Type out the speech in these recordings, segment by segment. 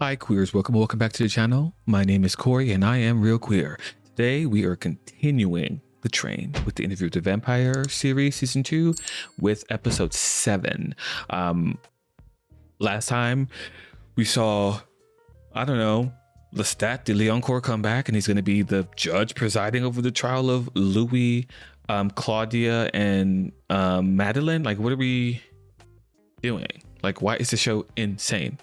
Hi queers, welcome back to the channel. My name is Corey and I am Real Queer. Today we are continuing the train with the Interview with the Vampire series season 2 with episode 7. Last time we saw, I don't know, Lestat de Leoncourt come back and he's going to be the judge presiding over the trial of Louis, Claudia, and Madeline. Like, what are we doing? Like, why is the show insane?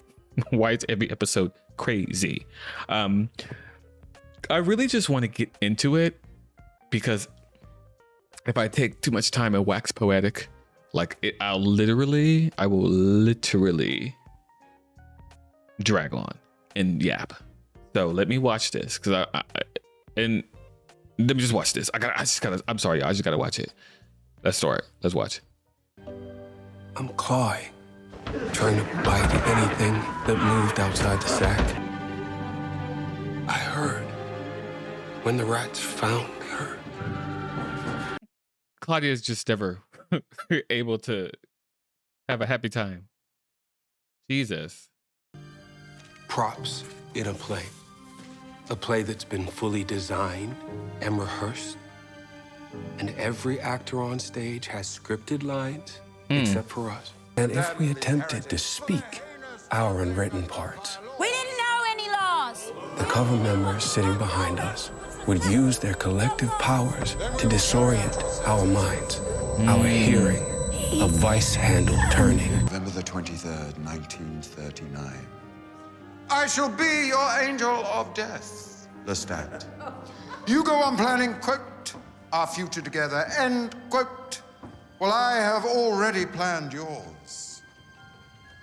Why is every episode crazy? I really just want to get into it because if I take too much time and wax poetic, like I will literally drag on and yap. So let me watch this because and let me just watch this. I'm sorry, y'all. I just gotta watch it. Let's start. Let's watch. I'm Clay, trying to bite anything that moved outside the sack. I heard when the rats found her. Claudia is just never able to have a happy time. Jesus. Props in a play. A play that's been fully designed and rehearsed. And every actor on stage has scripted lines, except for us. And if we attempted to speak our unwritten parts, We didn't know any laws. the cover members sitting behind us would use their collective powers to disorient our minds, our hearing, a vice handle turning. November the 23rd, 1939. I shall be your angel of death, Lestat. You go on planning, quote, our future together, end quote. Well, I have already planned yours.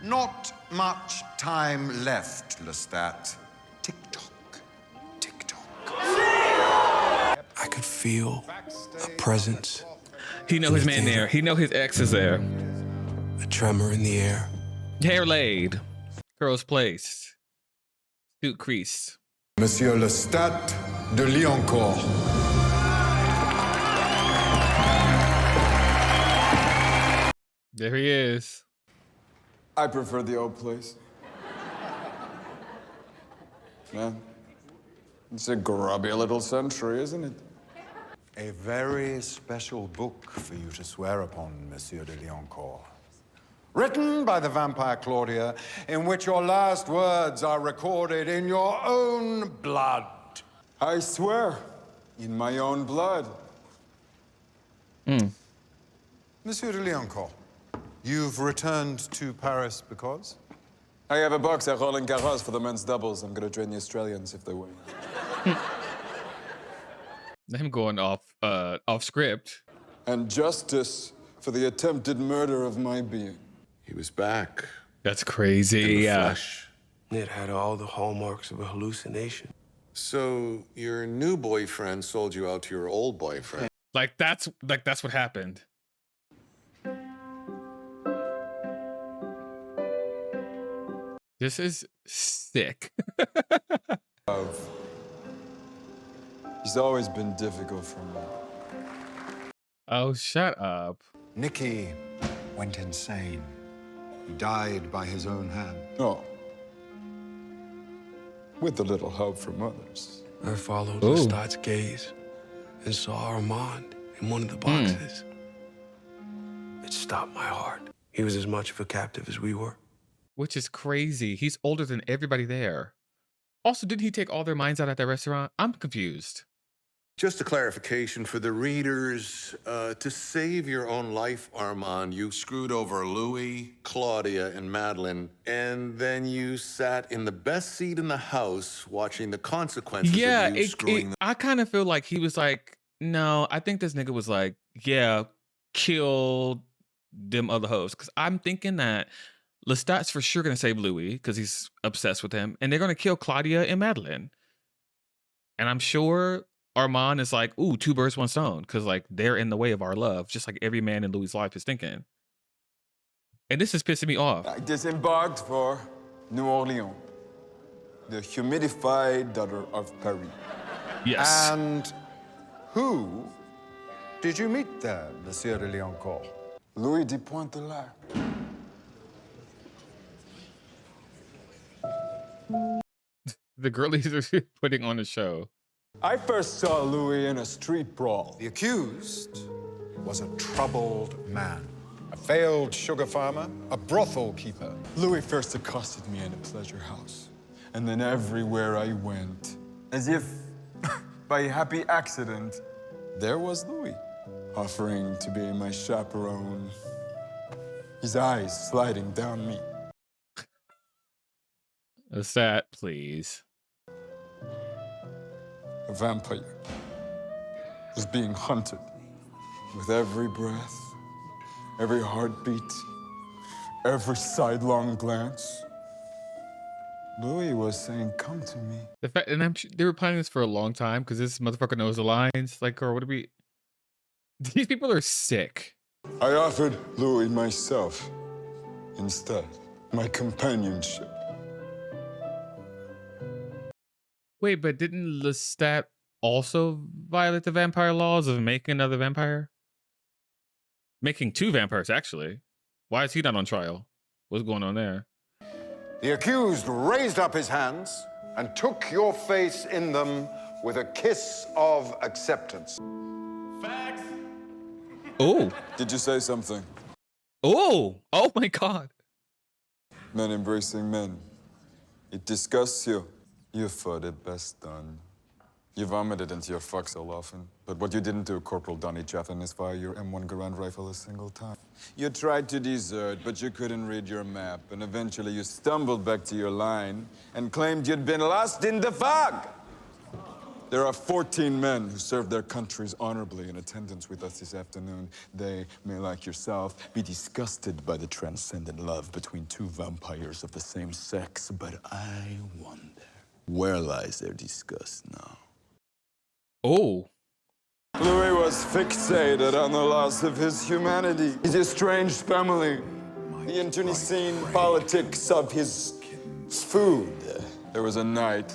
Not much time left, Lestat. Tick-tock, tick-tock. I could feel a presence, He know his man there. He know his ex is there. a tremor in the air. Hair laid, curls placed, suit creased. Monsieur Lestat de Leoncourt. There he is. I prefer the old place. Man, it's a grubby little century, isn't it? A very special book for you to swear upon, Monsieur de Leoncourt. Written by the vampire Claudia, in which your last words are recorded in your own blood. I swear, in my own blood. Monsieur de Leoncourt, you've returned to Paris because? I have a box at Roland Garros for the men's doubles. I'm gonna train the Australians if they win. Him going off script. And justice for the attempted murder of my being. He was back That's in the crazy. flesh. It had all the hallmarks of a hallucination. So your new boyfriend sold you out to your old boyfriend. Like that's what happened. This is sick. He's always been difficult for me. Oh, shut up. Nicky went insane. He died by his own hand. Oh. With a little help from others. I followed Ooh. Lestat's gaze and saw Armand in one of the boxes. It stopped my heart. He was as much of a captive as we were. Which is crazy. He's older than everybody there. Also, didn't he take all their minds out at that restaurant? I'm confused. Just a clarification for the readers. To save your own life, Armand, you screwed over Louis, Claudia, and Madeline, and then you sat in the best seat in the house watching the consequences Yeah, of you screwing them. I kind of feel like he was like, no, I think this nigga was like, yeah, kill them other hoes. Because I'm thinking that Lestat's for sure going to save Louis because he's obsessed with him. And they're going to kill Claudia and Madeline. And I'm sure Armand is like, ooh, two birds, one stone. Because like they're in the way of our love. Just like every man in Louis' life is thinking. And this is pissing me off. I disembarked for New Orleans, the humidified daughter of Paris. Yes. And who did you meet there, Monsieur de Leoncourt? Louis de Pointe-de-Lac. The girlies are putting on a show. I first saw Louis in a street brawl. The accused was a troubled man, a failed sugar farmer, a brothel keeper. Louis first accosted me in a pleasure house, and then everywhere I went, as if by happy accident, there was Louis, offering to be my chaperone, his eyes sliding down me. Lestat, please. A vampire was being hunted with every breath, every heartbeat, every sidelong glance. Louis was saying, "Come to me." The fact, and they were planning this for a long time because this motherfucker knows the lines. Like, or what do we? These people are sick. I offered Louis myself instead, my companionship. Wait, but didn't Lestat also violate the vampire laws of making another vampire? Making two vampires, actually. Why is he not on trial? What's going on there? The accused raised up his hands and took your face in them with a kiss of acceptance. Oh, Did you say something? oh my God. Men embracing men. It disgusts you. You thought it best done. You vomited into your fuck so often. But what you didn't do, Corporal Donny Chatham, is fire your M1 Garand rifle a single time. You tried to desert, but you couldn't read your map. And eventually you stumbled back to your line and claimed you'd been lost in the fog. There are 14 men who served their countries honorably in attendance with us this afternoon. They may, like yourself, be disgusted by the transcendent love between two vampires of the same sex. But I wonder, where lies their disgust now? Oh, Louis was fixated on the loss of his humanity, his estranged family, the internecine politics of his food. There was a night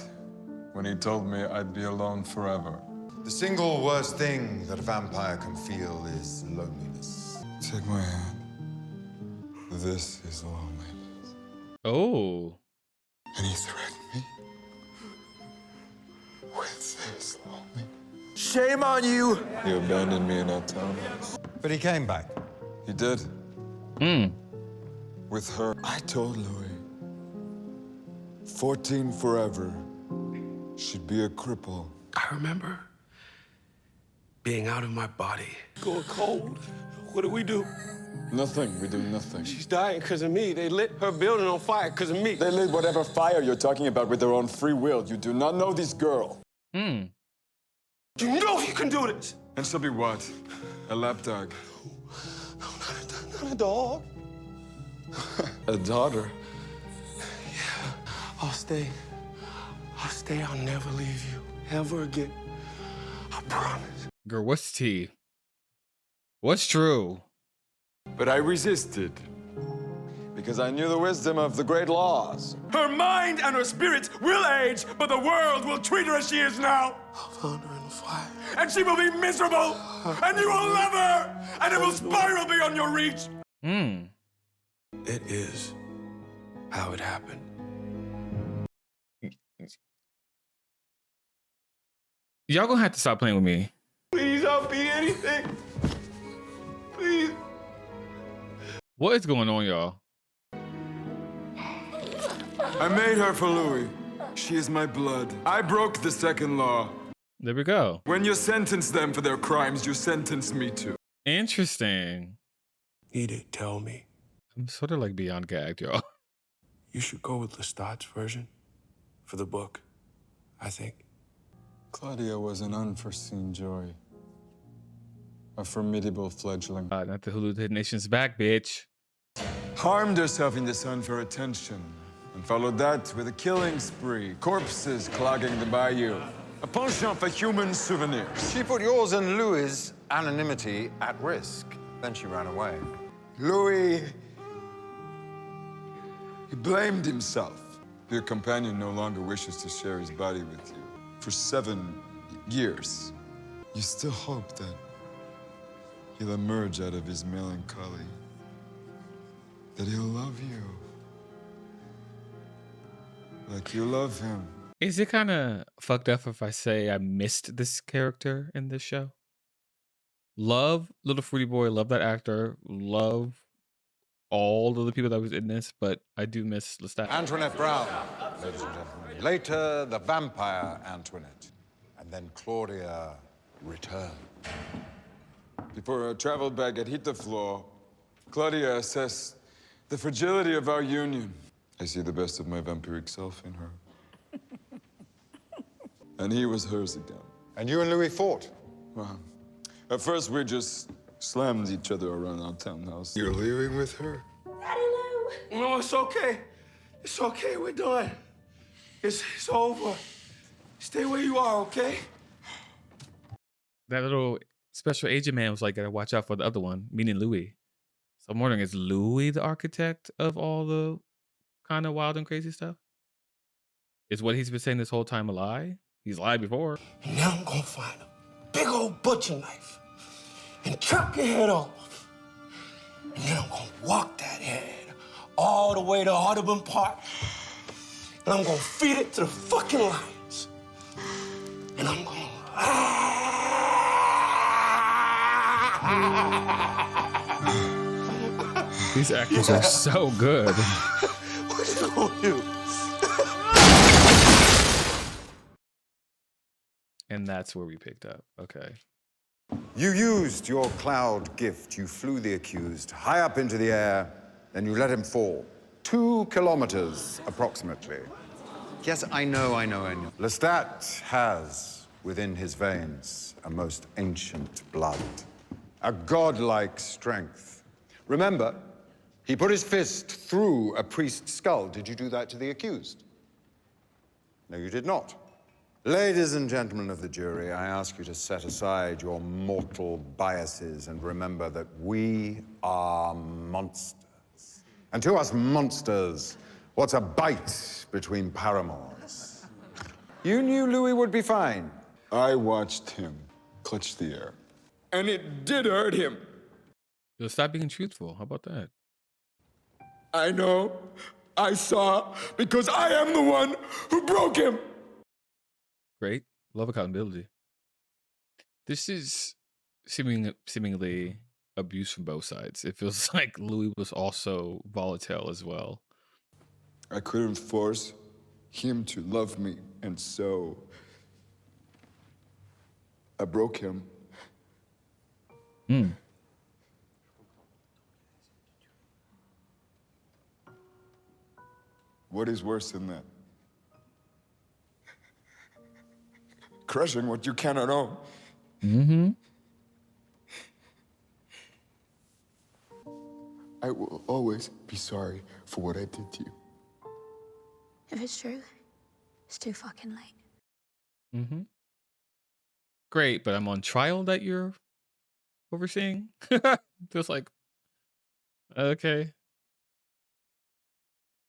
when he told me I'd be alone forever. The single worst thing that a vampire can feel is loneliness. Take my hand. This is loneliness. oh. And he threatened me with this loneliness. Shame on you! He abandoned me in our townhouse. But he came back. He did. Hmm. With her. I told Louis, 14 forever. She'd be a cripple. I remember being out of my body. Going cold. What do we do? Nothing. We do nothing. She's dying because of me. They lit her building on fire because of me. They lit whatever fire you're talking about with their own free will. You do not know this girl. Hmm. You know you can do this. And she'll be what? A lapdog. Not a dog. A daughter. I'll stay. I'll stay. I'll never leave you. Ever again. I promise. Girl, what's tea? What's true? But I resisted. Because I knew the wisdom of the great laws. Her mind and her spirit will age, but the world will treat her as she is now. I'll find her in the fire. And she will be miserable, and you will love her, and it will spiral beyond your reach. Hmm. It is how it happened. Y'all gonna have to stop playing with me. Please, I'll be anything. Please. What is going on, y'all? I made her for Louis. She is my blood. I broke the second law. There we go. When you sentence them for their crimes, you sentence me too. Interesting. He didn't tell me. I'm sort of like beyond gagged, y'all. You should go with Lestat's version for the book, I think. Claudia was an unforeseen joy. A formidable fledgling. Not the Hulu Hidden Nation's back, bitch. Harmed herself in the sun for attention. And followed that with a killing spree. Corpses clogging the bayou. A penchant for human souvenirs. She put yours and Louis' anonymity at risk. Then she ran away. Louis... He blamed himself. Your companion no longer wishes to share his body with you. For 7 years, you still hope that he'll emerge out of his melancholy, that he'll love you. Like you love him. Is it kind of fucked up if I say I missed this character in this show? Love Little Fruity Boy, love that actor, love all of the people that was in this, but I do miss Lestat. Antoinette Brown, ladies and gentlemen. Later, the vampire Antoinette. And then Claudia returned. Before her travel bag had hit the floor, Claudia assessed the fragility of our union. I see the best of my vampiric self in her. And he was hers again. And you and Louis fought. Well, at first we just slammed each other around our townhouse. You're leaving with her? Daddy Lou. No, it's okay. It's okay. We're done. It's over. Stay where you are, okay? That little special agent man was like, gotta watch out for the other one, meaning Louis. So I'm wondering, is Louis the architect of all the kind of wild and crazy stuff? Is what he's been saying this whole time a lie? He's lied before. And now I'm gonna find a big old butcher knife and chop your head off. And then I'm gonna walk that head all the way to Audubon Park. And I'm gonna feed it to the fucking lions. And I'm gonna... These actors are so good. What you gonna do? And that's where we picked up. Okay. You used your cloud gift. You flew the accused high up into the air, then you let him fall. 2 kilometers, approximately. Yes, I know. Lestat has within his veins a most ancient blood, a godlike strength. Remember, he put his fist through a priest's skull. Did you do that to the accused? No, you did not. Ladies and gentlemen of the jury, I ask you to set aside your mortal biases and remember that we are monsters. And to us monsters, what's a bite between paramours? You knew Louis would be fine. I watched him clutch the air. And it did hurt him. Yo, stop being truthful. How about that? I know. I saw because I am the one who broke him. Great. Love accountability. This is seemingly abuse from both sides. It feels like Louis was also volatile as well. I couldn't force him to love me, and so I broke him. What is worse than that? Crushing what you cannot own. Mm-hmm. I will always be sorry for what I did to you. If it's true, it's too fucking late. Mm-hmm. Great, but I'm on trial that you're overseeing? Feels like, okay.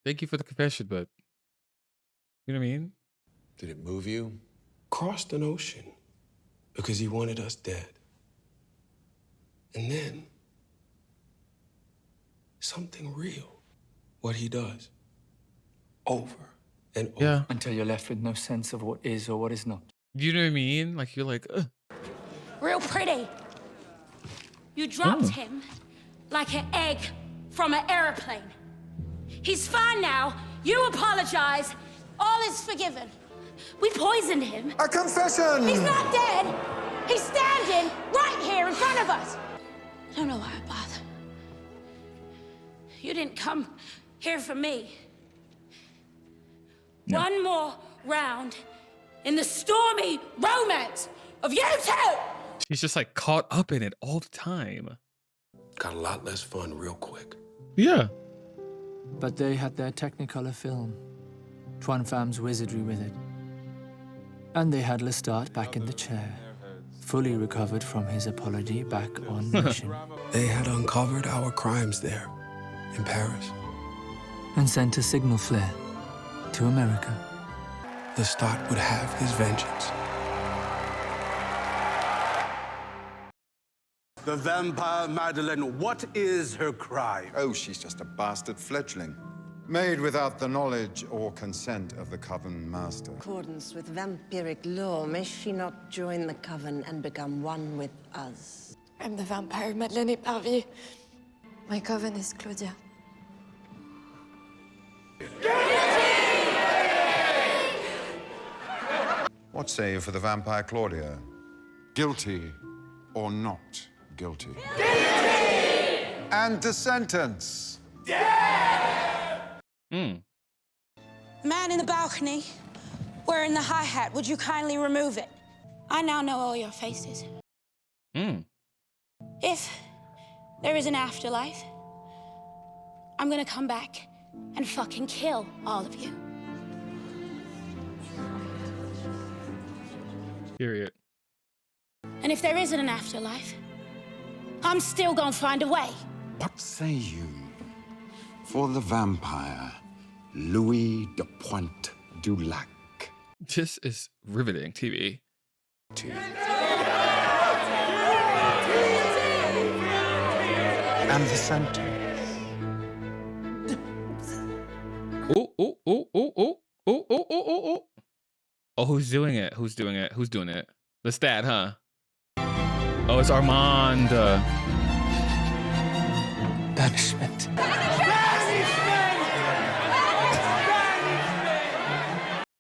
Thank you for the confession, but you know what I mean? Did it move you? Crossed an ocean because he wanted us dead. And then something real. What he does. Over and over. Yeah. Until you're left with no sense of what is or what is not. You know what I mean? Like, you're like, ugh. Real pretty. You dropped him like an egg from an airplane. He's fine now. You apologize. All is forgiven. We poisoned him. A confession! He's not dead. He's standing right here in front of us. I don't know why I bother. You didn't come here for me. No. One more round in the stormy romance of you two. She's just like caught up in it all the time. Got a lot less fun real quick. Yeah. But they had their Technicolor film, Tuan Pham's wizardry with it. And they had Lestat back in the chair, fully recovered from his apology back on mission. They had uncovered our crimes there in Paris. And sent a signal flare to America. Lestat would have his vengeance. The vampire Madeleine, what is her crime? Oh, she's just a bastard fledgling. Made without the knowledge or consent of the Coven Master. In accordance with vampiric law, may she not join the Coven and become one with us? I'm the vampire Madeleine Eparvier. My coven is Claudia. What say you for the vampire Claudia? Guilty or not guilty? Guilty! And the sentence? Man in the balcony, wearing the hi-hat, would you kindly remove it? I now know all your faces. If there is an afterlife, I'm gonna come back and fucking kill all of you. Period. And if there isn't an afterlife, I'm still gonna find a way. What say you for the vampire Louis de Pointe du Lac? This is riveting TV. And the sentence? Oh, who's doing it? Who's doing it? Who's doing it? Lestat, huh? Oh, it's Armand. Banishment.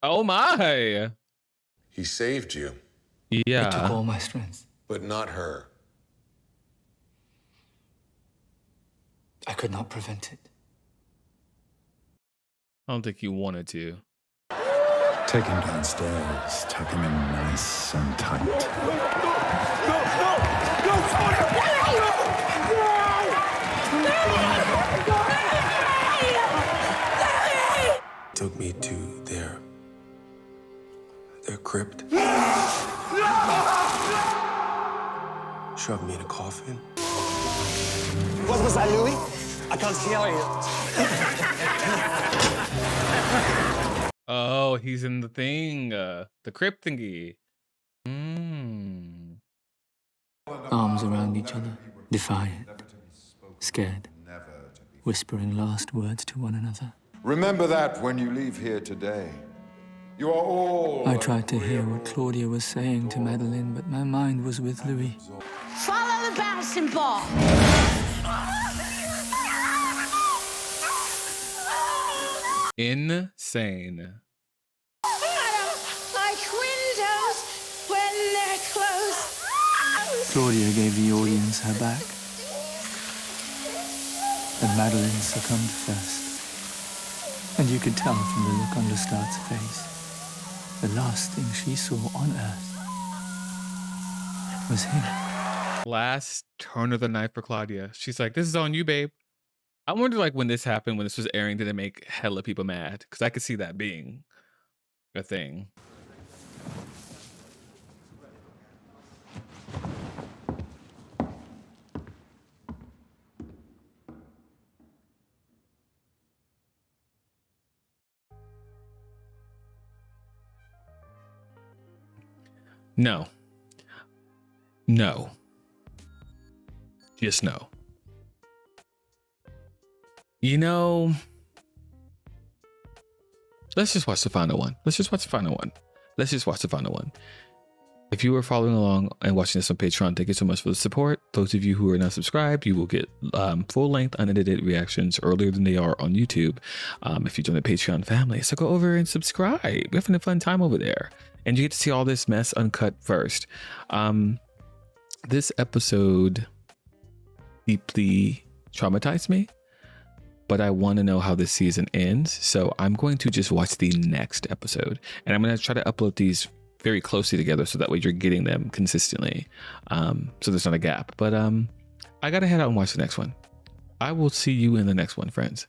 Oh my. He saved you, It took Yeah. all my strength. but not her. I could not prevent it. I don't think you wanted to. Take him downstairs, tuck him in nice and tight. Took me to their crypt. Shoved me in a coffin. What was that, Louis? I can't hear you. Oh, he's in the thing, the crypt thingy. Arms around each other, defiant, scared, whispering last words to one another. Remember that when you leave here today. You are all... I tried to hear what Claudia was saying to Madeleine, but my mind was with Louis. Follow the bouncing ball. Insane. I don't like windows when they're closed. Claudia gave the audience her back, and Madeleine succumbed first. And you could tell from the look on Lestat's face, the last thing she saw on Earth was him. Last turn of the knife for Claudia. She's like, this is on you, babe. I wonder, like, when this happened, when this was airing, did it make hella people mad? Because I could see that being a thing. No. No. Just no. You know, let's just watch the final one. Let's just watch the final one. If you are following along and watching this on Patreon, thank you so much for the support. Those of you who are not subscribed, you will get full-length, unedited reactions earlier than they are on YouTube if you join the Patreon family. So go over and subscribe. We're having a fun time over there. And you get to see all this mess uncut first. This episode deeply traumatized me, but I want to know how this season ends. So I'm going to just watch the next episode, and I'm going to try to upload these very closely together so that way you're getting them consistently. So there's not a gap, but I got to head out and watch the next one. I will see you in the next one, friends.